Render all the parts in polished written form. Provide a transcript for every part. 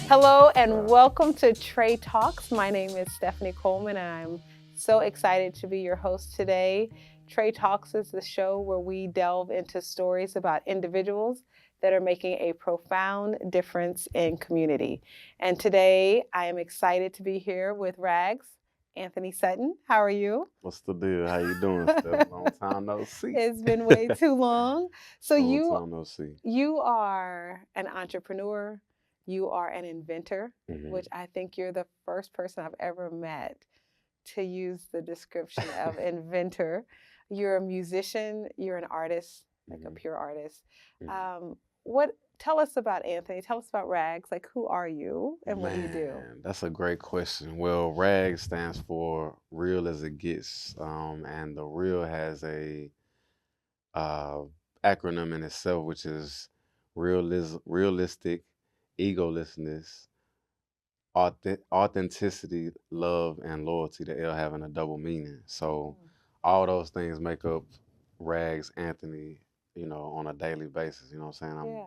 Hello and Wow. welcome to Trey Talks. My name is Stephanie Coleman and I'm so excited to be your host today. Trey Talks is the show where we delve into stories about individuals that are making a profound difference in community. And today I am excited to be here with RAGS, Anthony Sutton. How are you? What's the deal? How you doing, Steph? Long time no see. It's been way too long. So Long you time no see. you are an entrepreneur, you are an inventor, hmm which I think you're the first person I've ever met to use the description of inventor. You're a musician, you're an artist, like a hmm pure artist. hmm What tell us about Anthony? Tell us about Rags. Like who are you and what do you do? Man, that's a great question. Well, RAGS stands for Real as It Gets, and the real has a uh, acronym in itself, which is realistic, egolessness, authenticity, love, and loyalty. The L having a double meaning. So Mm, all those things make up Rags Anthony, on a daily basis. You know what I'm saying? I'm yeah.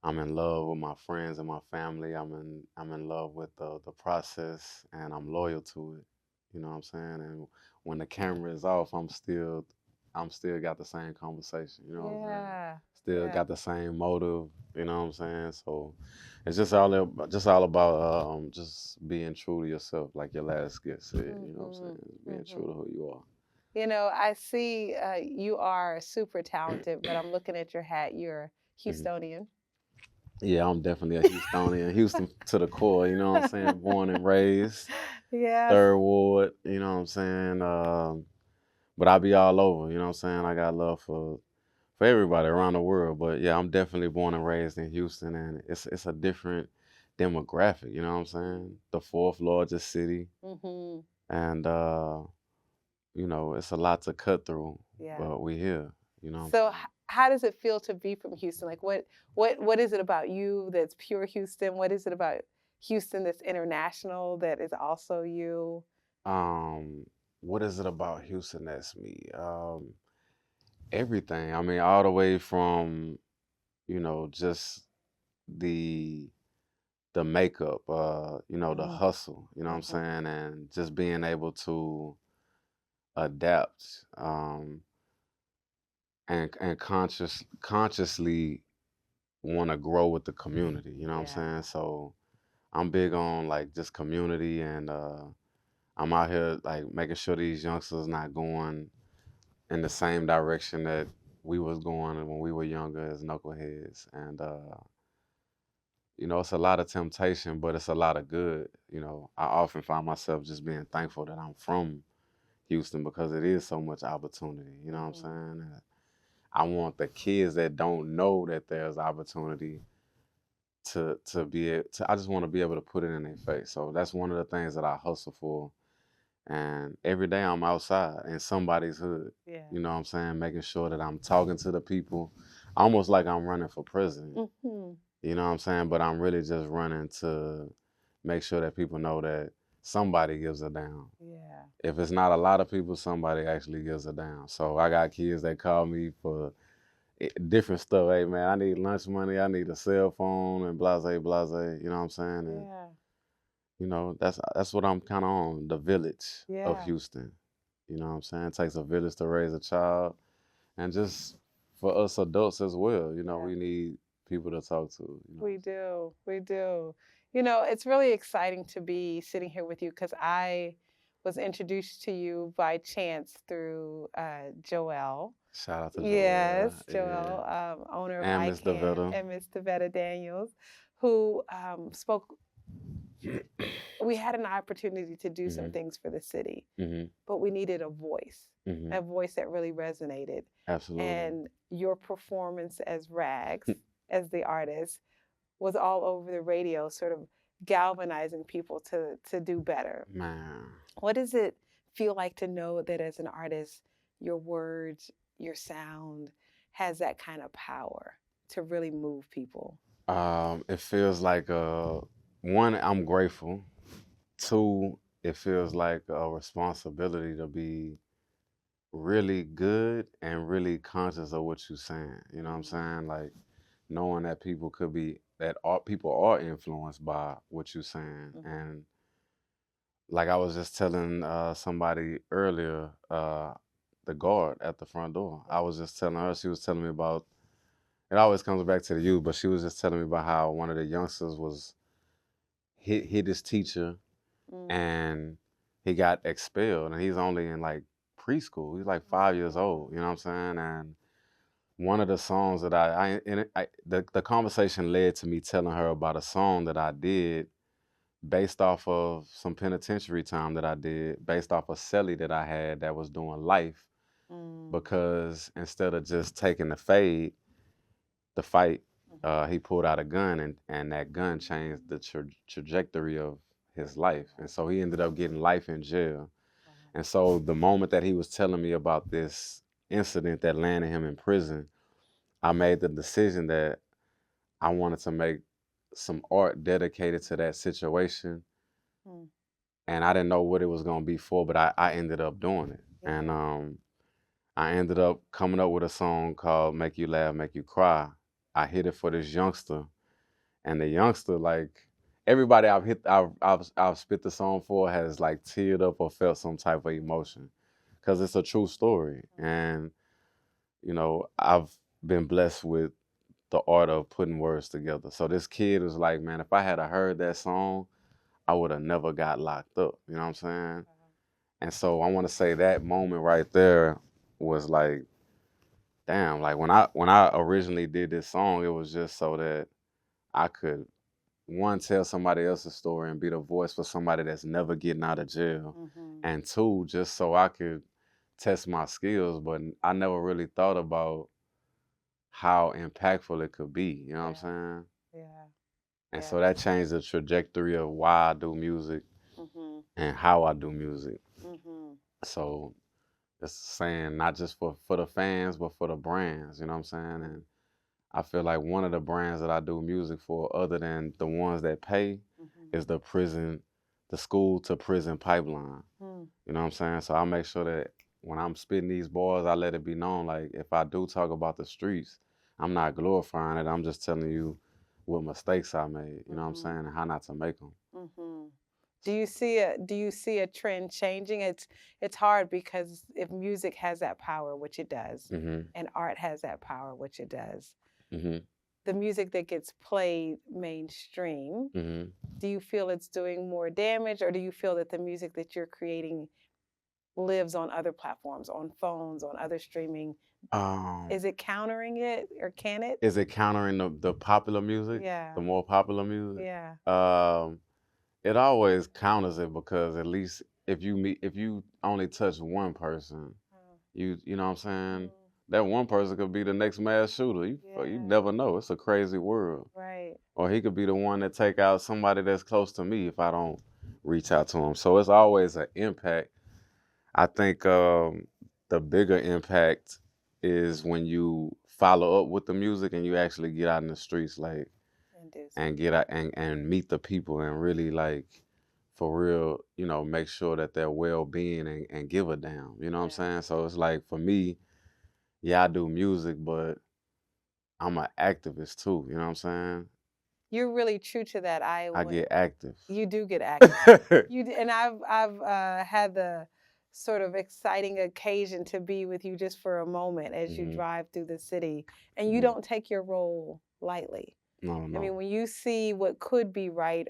I'm in love with my friends and my family. I'm in love with the process and I'm loyal to it. You know what I'm saying? And when the camera is off, I'm still got the same conversation, you know what I'm saying? Yeah. Still Yeah. got the same motive, you know what I'm saying? So it's just all about just being true to yourself, like your last skit said, you know what I'm Mhm. saying? Being true Mhm. to who you are. I see you are super talented, but I'm looking at your hat. You're hmm Houstonian. Yeah, I'm definitely a Houstonian. Houston to the core, you know what I'm saying? Born and raised. Yes. Third Ward, you know what I'm saying? But I be all over, you know what I'm saying? I got love for everybody around the world. But yeah, I'm definitely born and raised in Houston and it's a different demographic, you know what I'm saying? The fourth largest city. Hmm. And it's a lot to cut through, Yeah. but we here, you know what I'm So saying? how does it feel to be from Houston? Like what is it about you that's pure Houston? What is it about Houston that's international that is also you? Um, what is it about Houston that's me? Everything. I mean, all the way from, just the the makeup, the Mm, hustle, you know what I'm mhm. saying, and just being able to adapt, and consciously want to grow with the community, you know what I'm Yeah. saying? So I'm big on like just community, and I'm out here like making sure these youngsters not going in the same direction that we was going when we were younger as knuckleheads, and it's a lot of temptation, but it's a lot of good. I often find myself just being thankful that I'm from Houston because it is so much opportunity. You know what I'm Hmm. saying? And I want the kids that don't know that there's opportunity to be able to. I just want to be able to put it in their face. So that's one of the things that I hustle for. And every day I'm outside in somebody's hood. Yeah. You know what I'm saying? Making sure that I'm talking to the people, almost like I'm running for president. Hmm. You know what I'm saying? But I'm really just running to make sure that people know that somebody gives a damn. Yeah. If it's not a lot of people, somebody actually gives a damn. So I got kids that call me for different stuff. Hey man, I need lunch money. I need a cell phone and blase blase. You know what I'm saying? And Yeah. that's what I'm kind of on. The village of Yeah. Houston. You know what I'm saying? It takes a village to raise a child, and just for us adults as well. Yeah. We need people to talk to. We do. We do. It's really exciting to be sitting here with you because I was introduced to you by chance through Joelle. Shout out to Yes, Joel, yeah, Joelle, owner of and Miss ICANN, Devetta. and Miss Devetta Daniels, who spoke. We had an opportunity to do some hmm things for the city, hmm but we needed hmm a voice that really resonated. Absolutely. And your performance as Rags, as the artist, was all over the radio, sort of galvanizing people to do better. Man. What does it feel like to know that as an artist, your words, your sound has that kind of power to really move people? It feels like one, I'm grateful. Two, it feels like a responsibility to be really good and really conscious of what you're saying. You know what I'm Mm, saying? Like knowing that people could be that all people are influenced by what you're saying. And like I was just telling somebody earlier, the guard at the front door. I was just telling her, she was telling me about, it always comes back to the youth, but she was just telling me about how one of the youngsters was hit his teacher and he got expelled, and he's only in like preschool. He's like 5 years old, you know what I'm saying? And one of the songs that the conversation led to me telling her about a song that I did based off of some penitentiary time that I did, based off a cellie that I had that was doing life, because instead of just taking the fight, he pulled out a gun, and that gun changed the trajectory of his life. And so he ended up getting life in jail. And so the moment that he was telling me about this incident that landed him in prison, I made the decision that I wanted to make some art dedicated to that situation. And I didn't know what it was going to be for, but I ended up doing it. And I ended up coming up with a song called Make You Laugh, Make You Cry. I hit it for this youngster. And the youngster, like, everybody I've spit the song for has like teared up or felt some type of emotion, because it's a true story. And you know, I've been blessed with the art of putting words together. So this kid was like, man, if I had heard that song, I would have never got locked up. You know what I'm saying? And so I want to say that moment right there was like, damn, like when I originally did this song, it was just so that I could, one, tell somebody else's story and be the voice for somebody that's never getting out of jail. And two, just so I could test my skills. But I never really thought about how impactful it could be. You know what I'm saying? Yeah. And so that changed the trajectory of why I do music and how I do music. So it's saying not just for the fans, but for the brands. You know what I'm saying? And I feel like one of the brands that I do music for, other than the ones that pay, is the school to prison pipeline. You know what I'm saying? So I make sure that when I'm spitting these bars, I let it be known, like, if I do talk about the streets, I'm not glorifying it. I'm just telling you what mistakes I made. You know what I'm saying? And how not to make them. Do you see a trend changing? It's hard because if music has that power, which it does, and art has that power, which it does, the music that gets played mainstream, do you feel it's doing more damage, or do you feel that the music that you're creating lives on other platforms, on phones, on other streaming? Is it countering it, or can it? Is it countering the popular music? Yeah. The more popular music? Yeah. It always counters it, because at least if you only touch one person, you know what I'm saying? That one person could be the next mass shooter. You never know. It's a crazy world. Right. Or he could be the one that take out somebody that's close to me if I don't reach out to him. So it's always an impact. I think the bigger impact is when you follow up with the music and you actually get out in the streets, like, and get out and meet the people and really, like, for real, you know, make sure that their well-being and give a damn. You know what I'm saying? So it's like, for me, yeah, I do music, but I'm an activist too. You know what I'm saying? You're really true to that. I get active. You do get active. And I've had the sort of exciting occasion to be with you just for a moment as you drive through the city, and you don't take your role lightly. No. I mean, when you see what could be right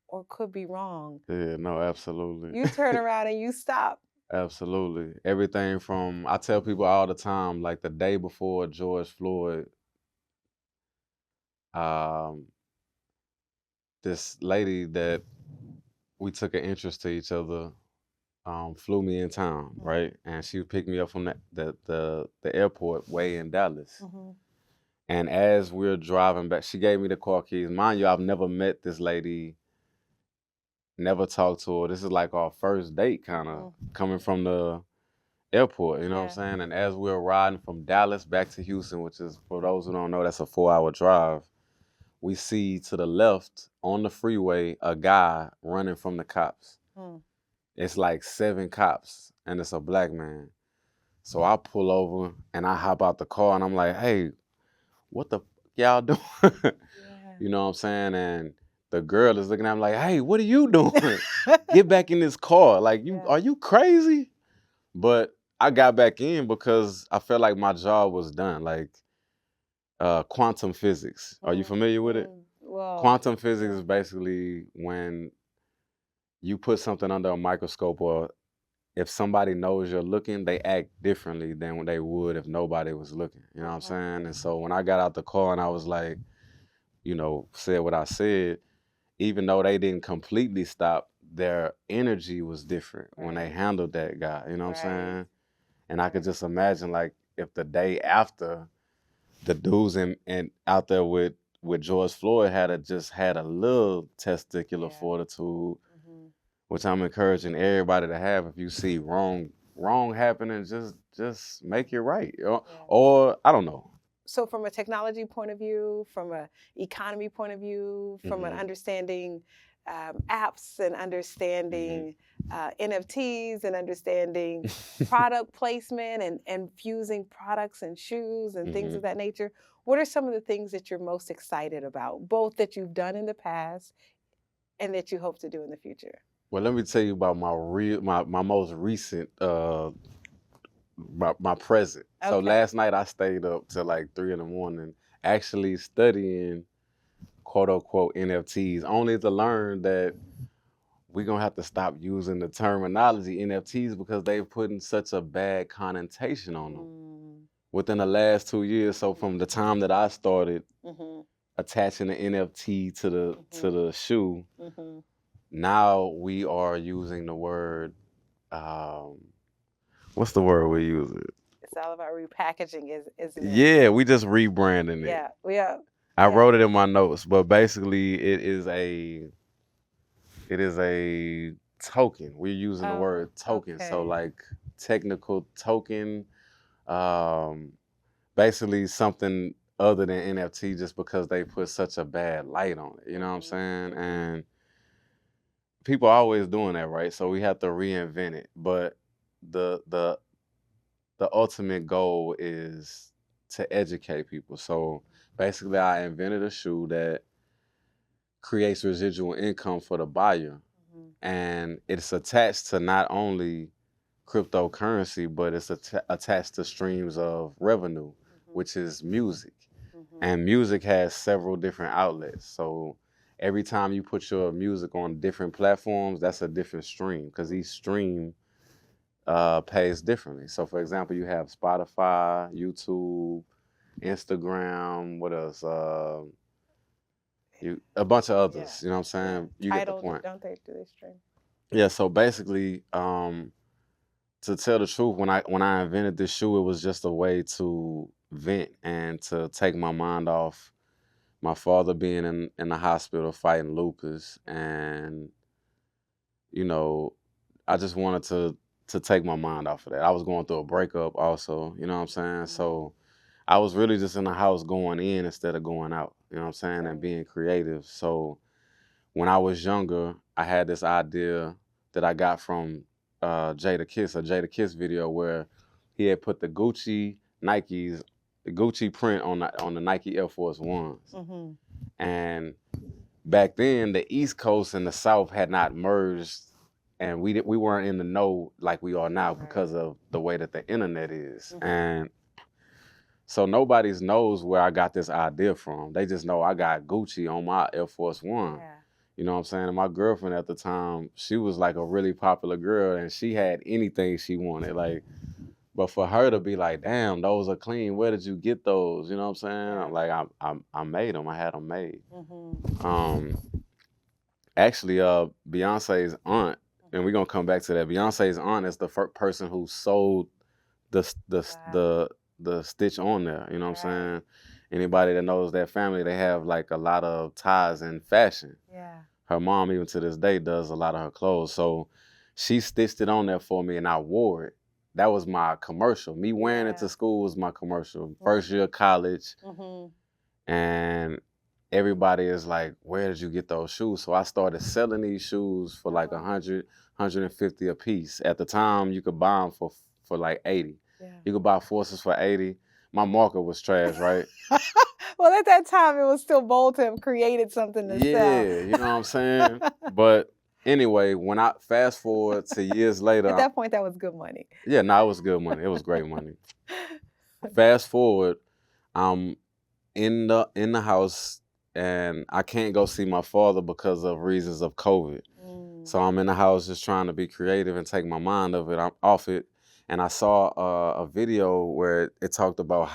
or could be wrong, yeah, no, absolutely. You turn around and you stop. Absolutely. Everything from, I tell people all the time, like the day before George Floyd, this lady that we took an interest to each other flew me in town, right? And she picked me up from the airport way in Dallas. And as we're driving back, she gave me the car keys. Mind you, I've never met this lady, never talked to her. This is like our first date, kind of coming from the airport, you know what I'm saying? And as we're riding from Dallas back to Houston, which is, for those who don't know, that's a 4-hour drive, we see to the left on the freeway a guy running from the cops. It's like 7 cops, and it's a black man. So I pull over and I hop out the car and I'm like, hey, what the y'all doing? You know what I'm saying? And the girl is looking at him like, hey, what are you doing? Get back in this car. Like, are you crazy? But I got back in because I felt like my job was done. Like quantum physics. Are you familiar with it? Well, quantum physics is basically when you put something under a microscope, or if somebody knows you're looking, they act differently than what they would if nobody was looking. You know what I'm saying? And so when I got out the car and I was like, said what I said, even though they didn't completely stop, their energy was different when they handled that guy. You know what I'm saying? And I could just imagine, like, if the day after the dudes and out there with George Floyd just had a little testicular fortitude, which I'm encouraging everybody to have. If you see wrong happening, just make it right, or I don't know. So from a technology point of view, from an economy point of view, from an understanding apps and understanding NFTs and understanding product placement and fusing products and shoes and things of that nature, what are some of the things that you're most excited about, both that you've done in the past and that you hope to do in the future? Well, let me tell you about my most recent my present. So last night I stayed up till like 3 a.m. actually studying quote unquote NFTs, only to learn that we're gonna have to stop using the terminology NFTs because they've put such a bad connotation on them within the last 2 years. So from the time that I started attaching the NFT to the shoe, now we are using the word what's the word we're using? It's all about repackaging, isn't it? Yeah, we just rebranding it. Yeah. I wrote it in my notes, but basically it is a token. We're using the word token. So like technical token, basically something other than NFT, just because they put such a bad light on it. You know what I'm saying? And people are always doing that, right? So we have to reinvent it. But the ultimate goal is to educate people. So basically I invented a shoe that creates residual income for the buyer. And it's attached to not only cryptocurrency, but it's attached to streams of revenue, which is music. And music has several different outlets. So every time you put your music on different platforms, that's a different stream, because each stream pays differently. So for example, you have Spotify, YouTube, Instagram, what else? A bunch of others. You know what I'm saying? You get the point. Don't they do this stream? Yeah. So basically, to tell the truth, when I invented this shoe, it was just a way to vent and to take my mind off my father being in the hospital fighting lupus, and I just wanted to take my mind off of that. I was going through a breakup also, you know what I'm saying? So I was really just in the house going in instead of going out, you know what I'm saying, and being creative. So when I was younger, I had this idea that I got from Jada Kiss, a Jada Kiss video where he had put the Gucci print on the Nike Air Force Ones. And back then, the East Coast and the South had not merged, and we weren't in the know like we are now because of the way that the internet is. And so nobody knows where I got this idea from. They just know I got Gucci on my Air Force One. You know what I'm saying? And my girlfriend at the time, she was like a really popular girl, and she had anything she wanted. Like, but for her to be like, damn, those are clean. Where did you get those? You know what I'm saying? Like, I made them. I had them made. Actually, Beyonce's aunt, and we're gonna come back to that. Beyonce's aunt is the first person who sold the stitch on there. You know what I'm saying? Anybody that knows that family, they have like a lot of ties in fashion. Her mom, even to this day, does a lot of her clothes. So she stitched it on there for me, and I wore it. That was my commercial. Me wearing it to school was my commercial. First year of college. And everybody is like, where did you get those shoes? So I started selling these shoes for like 100, 150 a piece. At the time, you could buy them for like 80. You could buy Forces for 80. My market was trash, right? Well, at that time, it was still bold to have created something to sell. Yeah, you know what I'm saying? But anyway, when I fast forward to years later, At that point, that was good money. yeah, no, it was good money. It was great money. Fast forward, I'm in the house and I can't go see my father because of reasons of COVID. So I'm in the house just trying to be creative and take my mind off it. And I saw a video where it talked about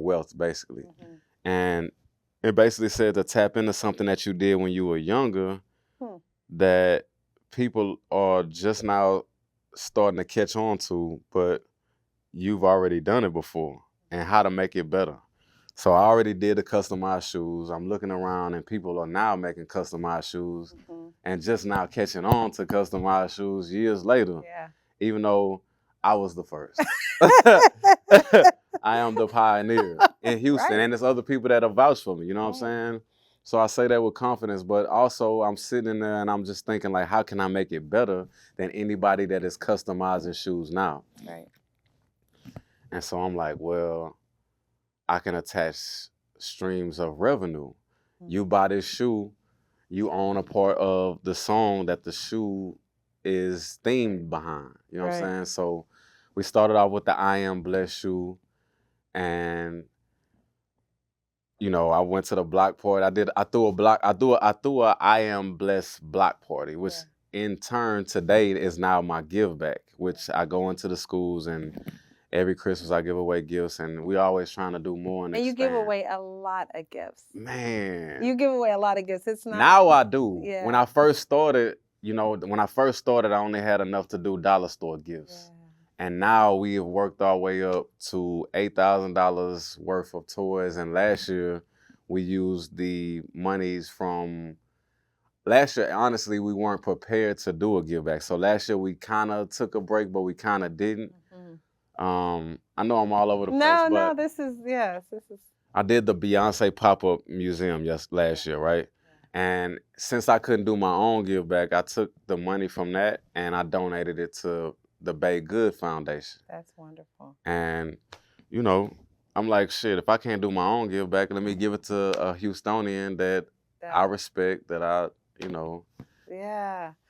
wealth basically. And it basically said to tap into something that you did when you were younger that people are just now starting to catch on to, but you've already done it before, and how to make it better. So I already did the customized shoes. I'm looking around and people are now making customized shoes and just now catching on to customized shoes years later, Yeah. even though I was the first. I am the pioneer in Houston, Right. and there's other people that have vouched for me, you know what I'm Right. saying? So I say that with confidence, but also I'm sitting there and I'm just thinking like, how can I make it better than anybody that is customizing shoes now? Right. And so I'm like, well, I can attach streams of revenue. You buy this shoe, you own a part of the song that the shoe is themed behind. You know what I'm Right. saying? So we started off with the I Am Blessed shoe, and you know, I went to the block party. I threw a I Am Blessed block party, which in turn today is now my give back, which I go into the schools and every Christmas I give away gifts, and we always trying to do more and And you give expand. away a lot of gifts. Man. You give away a lot of gifts. It's not. Now I do. Yeah. When I first started, I only had enough to do dollar store gifts. And now we have worked our way up to $8,000 worth of toys. And last year, we used the monies from last year. Honestly, we weren't prepared to do a give back. So last year, we kind of took a break, but we kind of didn't. I know I'm all over the place, but this is. I did the Beyonce pop-up museum last year, right? And since I couldn't do my own give back, I took the money from that and I donated it to the Bay Good Foundation. That's wonderful. And, you know, I'm like, shit, if I can't do my own give back, let me give it to a Houstonian that I respect, that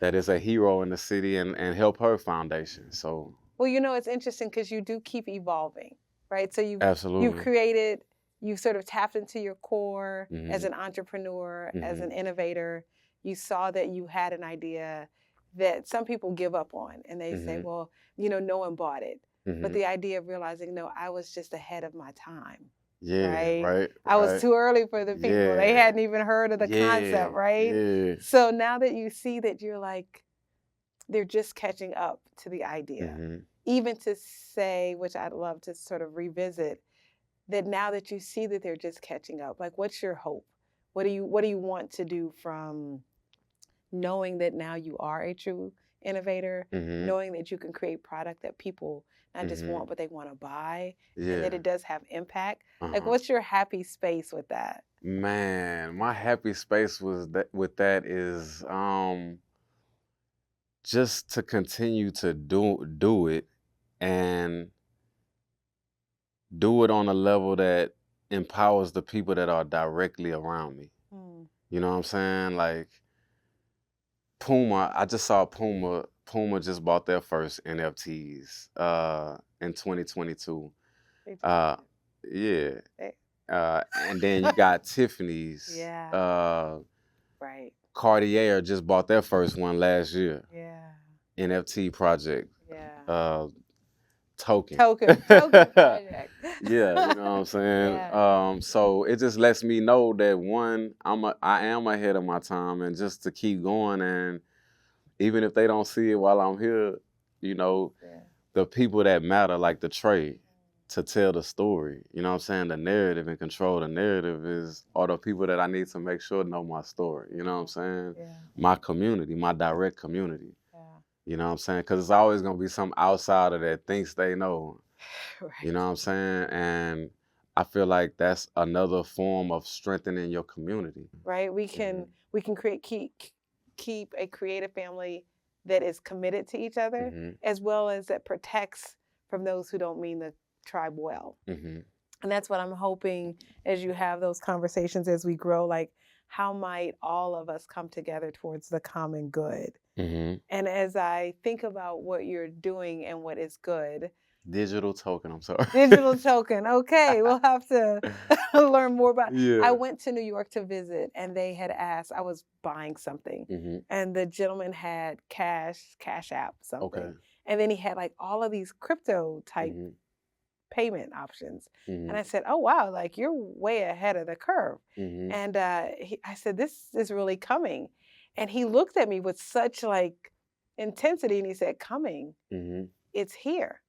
that is a hero in the city and help her foundation. So. Well, it's interesting because you do keep evolving, right? So Absolutely. you've sort of tapped into your core as an entrepreneur, as an innovator. You saw that you had an idea that some people give up on, and they say, well, no one bought it. But the idea of realizing, no, I was just ahead of my time. Yeah, right. I was too early for the people. Yeah. They hadn't even heard of the concept, right? Yeah. So now that you see that, you're like, they're just catching up to the idea. Even to say, which I'd love to sort of revisit, that now that you see that they're just catching up, like, what's your hope? What do you want to do from knowing that now you are a true innovator, knowing that you can create product that people not just want, but they want to buy, and that it does have impact? Like, what's your happy space with that? Man, my happy space with that is just to continue to do it and do it on a level that empowers the people that are directly around me. You know what I'm saying? Like Puma, I just saw Puma just bought their first NFTs in 2022. Yeah. And then you got Tiffany's. Right. Cartier just bought their first one last year. Yeah. NFT project. Yeah. Token. Token project. Yeah, you know what I'm saying? So it just lets me know that one, I am ahead of my time, and just to keep going, and even if they don't see it while I'm here, the people that matter, like the trade, to tell the story, you know what I'm saying? The narrative and control the narrative are the people that I need to make sure know my story, you know what I'm saying? My community, my direct community. You know what I'm saying? Because it's always going to be some outsider that thinks they know. Right. You know what I'm saying? And I feel like that's another form of strengthening your community. Right. We can keep a creative family that is committed to each other, as well as that protects from those who don't mean the tribe well. And that's what I'm hoping as you have those conversations as we grow, like how might all of us come together towards the common good? Mm-hmm. And as I think about what you're doing and what is good, Digital token. I'm sorry. digital token. Okay, we'll have to learn more about. I Yeah. went to New York to visit, and they had asked. I was buying something, Mm-hmm. and the gentleman had Cash App something, Okay. and then he had like all of these crypto type Mm-hmm. payment options. And Mm-hmm. I said, "Oh wow, like you're way ahead of the curve." Mm-hmm. And I said, "This is really coming," and he looked at me with such like intensity, and he said, "Coming, Mm-hmm. it's here."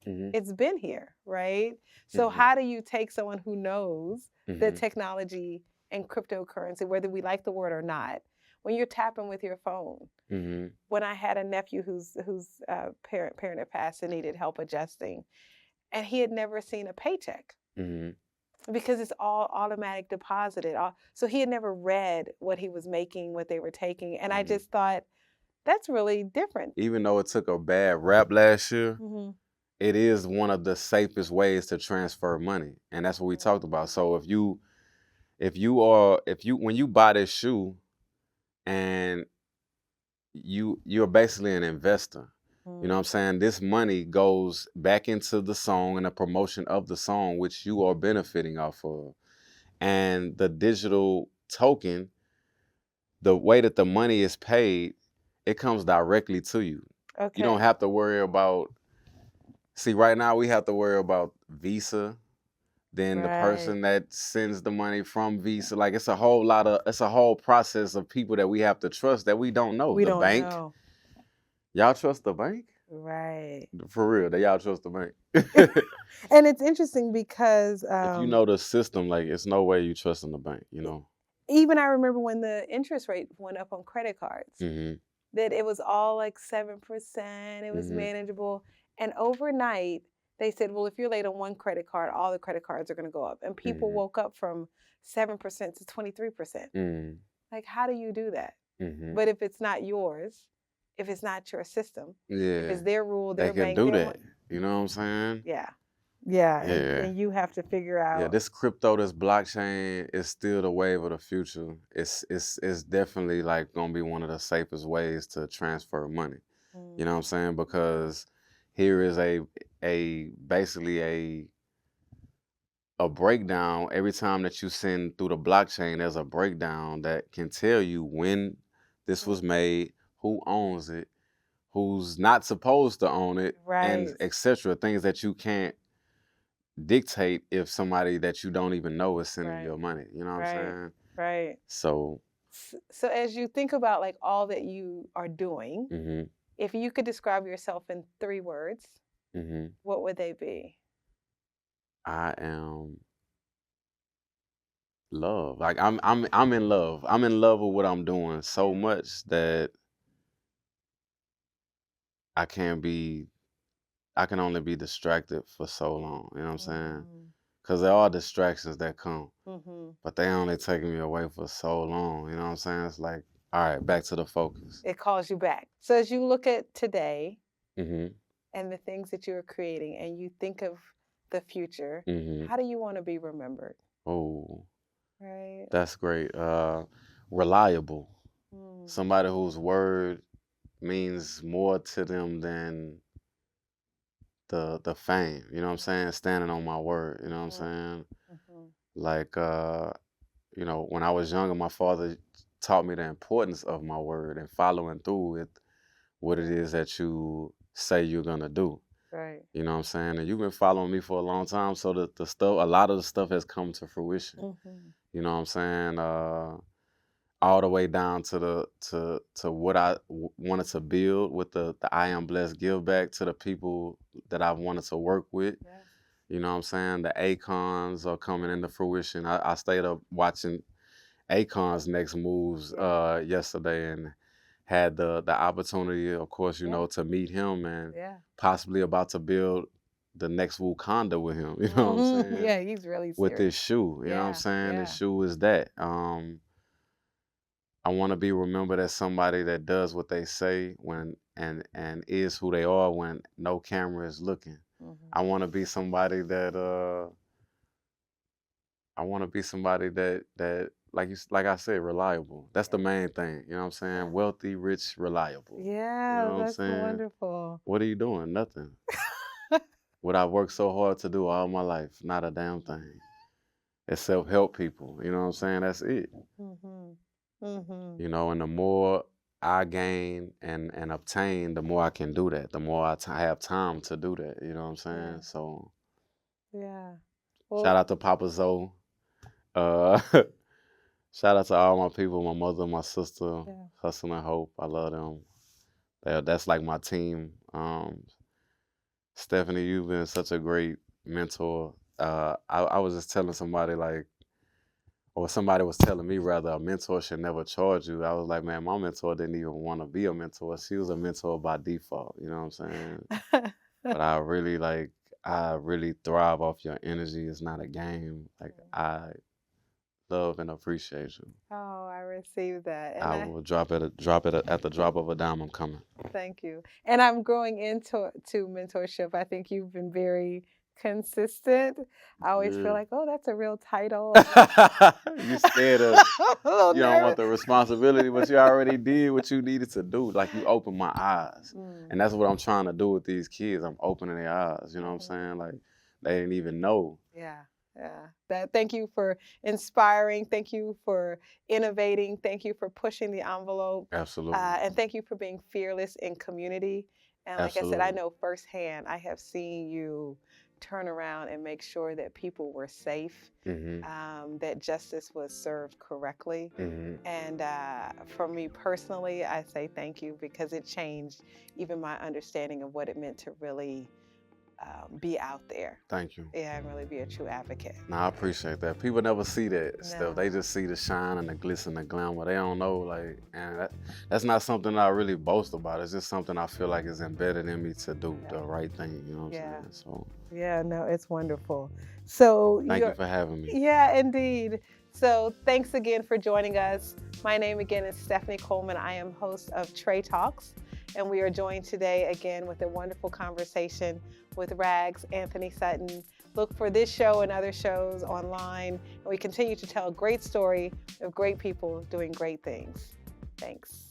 Mm-hmm. It's been here, right? So Mm-hmm. how do you take someone who knows the Mm-hmm. technology and cryptocurrency, whether we like the word or not, when you're tapping with your phone? Mm-hmm. When I had a nephew whose parent had passed and needed help adjusting, and he had never seen a paycheck Mm-hmm. because it's all automatic deposited. So he had never read what he was making, what they were taking, and I Mm-hmm. just thought that's really different. Even though it took a bad rap last year, Hmm. it is one of the safest ways to transfer money, and that's what we talked about. So if you when you buy this shoe and you're basically an investor. You know what I'm saying? This money goes back into the song and the promotion of the song, which you are benefiting off of. And the digital token, the way that the money is paid, it comes directly to you. You don't Okay. have to worry about, see, right now we have to worry about Visa, then the Right. person that sends the money from Visa. Like it's a whole process of people that we have to trust that we don't know. We The don't bank, know. y'all trust the bank? Right. For real, that y'all trust the bank. And it's interesting because If you know the system, like it's no way you trust in the bank, you know. even I remember when the interest rate went up on credit cards, Mhm. that it was all like 7%, it was Mhm. manageable. And overnight, they said, well, if you're late on one credit card, all the credit cards are going to go up. And people Mhm. woke up from 7% to 23%. Mhm. Like, how do you do that? Mhm. But if it's not yours, if it's not your system, if Yeah, it's their rule, they their can bank, do their that. money, You know what I'm saying? yeah. Yeah. And, Yeah. and you have to figure Yeah, out. this crypto, this blockchain is still the wave of the future. It's definitely like gonna be one of the safest ways to transfer money. You know what I'm Mm, saying? Because here is a basically a breakdown. Every time that you send through the blockchain, there's a breakdown that can tell you when this was mm, made, who owns it, who's not supposed to own it, and right. etc. Things that you can't dictate if somebody that you don't even know is sending Right. your money. You know what I'm Right. saying? Right. So, So as you think about like all that you are doing, hmm if you could describe yourself in 3 words, hmm what would they be? I am love. Like I'm in love. I'm in love with what I'm doing so Yeah. much that I can't be. I can only be distracted for so long. You know what I'm saying? Mm, Because there are distractions that come, mm-hmm. but they only taking me away for so long. You know what I'm saying? It's like, all right, back to the focus. It calls you back. So as you look at today hmm and the things that you're creating and you think of the future, hmm how do you want to be remembered? Oh, Right. that's great. Reliable. Mm, Somebody whose word means more to them than the fame. You know what I'm saying? Standing on my word. You know what I'm mm, saying? mm-hmm. Like when I was younger, my father taught me the importance of my word and following through with what it is that you say you're gonna do. Right. You know what I'm saying? And you've been following me for a long time, so the stuff, a lot of the stuff has come to fruition. Mm-hmm. You know what I'm saying? All the way down to to what wanted to build with the I Am Blessed Give Back to the people that I wanted to work with. Yes. You know what I'm saying? The Acons are coming into fruition. I stayed up watching Akon's next moves Yeah. yesterday and had the opportunity, of course, Yeah. to meet him and Yeah. possibly about to build the next Wakanda with him. You know what I'm Mm-hmm. saying? Yeah. He's really With this serious. shoe. You know what I'm Yeah. saying? This Yeah. shoe is that. I want to be remembered as somebody that does what they say when and is who they are when no camera is looking. Mm-hmm. I want to be somebody that I want to be somebody that like I said, reliable. That's the main thing. You know what I'm saying? Wealthy, rich, reliable. You know Yeah, what I'm that's saying? wonderful. What are you doing? Nothing. What I worked so hard to do all my life, not a damn thing. Except help people. You know what I'm saying? That's it. Mhm. Mhm. You know, and the more I gain and obtain, the more I can do that. The more I have time to do that. You know what I'm Yeah. saying? So Yeah. shout Well, out to Papa Zoe. Uh, shout out to all my people, my mother, my sister, yeah. Hustle and Hope. I love them. That's like my team. Stephanie, you've been such a great mentor. I was just telling somebody like, or somebody was telling me rather, a mentor should never charge you. I was like, man, my mentor didn't even want to be a mentor. She was a mentor by default. You know what I'm saying? But I really thrive off your energy. It's not a game. Like I love and appreciate you. Oh, I received that. And I I will at the drop of a dime. I'm coming. thank you. And I'm growing into mentorship. I think you've been very consistent. I always feel Yeah. like, oh, that's a real title. You scared of I'm a little you don't want nervous. the responsibility, but you already did what you needed to do. Like you opened my eyes. Mm, And that's what I'm trying to do with these kids. I'm opening their eyes. You know what I'm mhm. saying? Like they didn't even know. Yeah, yeah. That thank you for inspiring. Thank you for innovating. Thank you for pushing the envelope. Absolutely. And thank you for being fearless in community. And like I said, I Absolutely. know firsthand, I have seen you turn around and make sure that people were safe, Hmm. that justice was served correctly. Hmm. And for me personally, I say thank you because it changed even my understanding of what it meant to really be out there. Thank you. Yeah, and really be a true advocate. Nah, I appreciate that. People never see that stuff. They No. just see the shine and the glitz and the glamour. They don't know, like, and that's not something I really boast about. It's just something I feel like is embedded in me to do the Yeah. right thing. You know what Yeah. I'm saying? So Yeah, no, it's wonderful. So thank you you're for having me. yeah, indeed. So thanks again for joining us. My name again is Stephanie Coleman. I am host of Trey Talks, and we are joined today again with a wonderful conversation with RAGS, Anthony Sutton. Look for this show and other shows online, and we continue to tell a great story of great people doing great things. Thanks.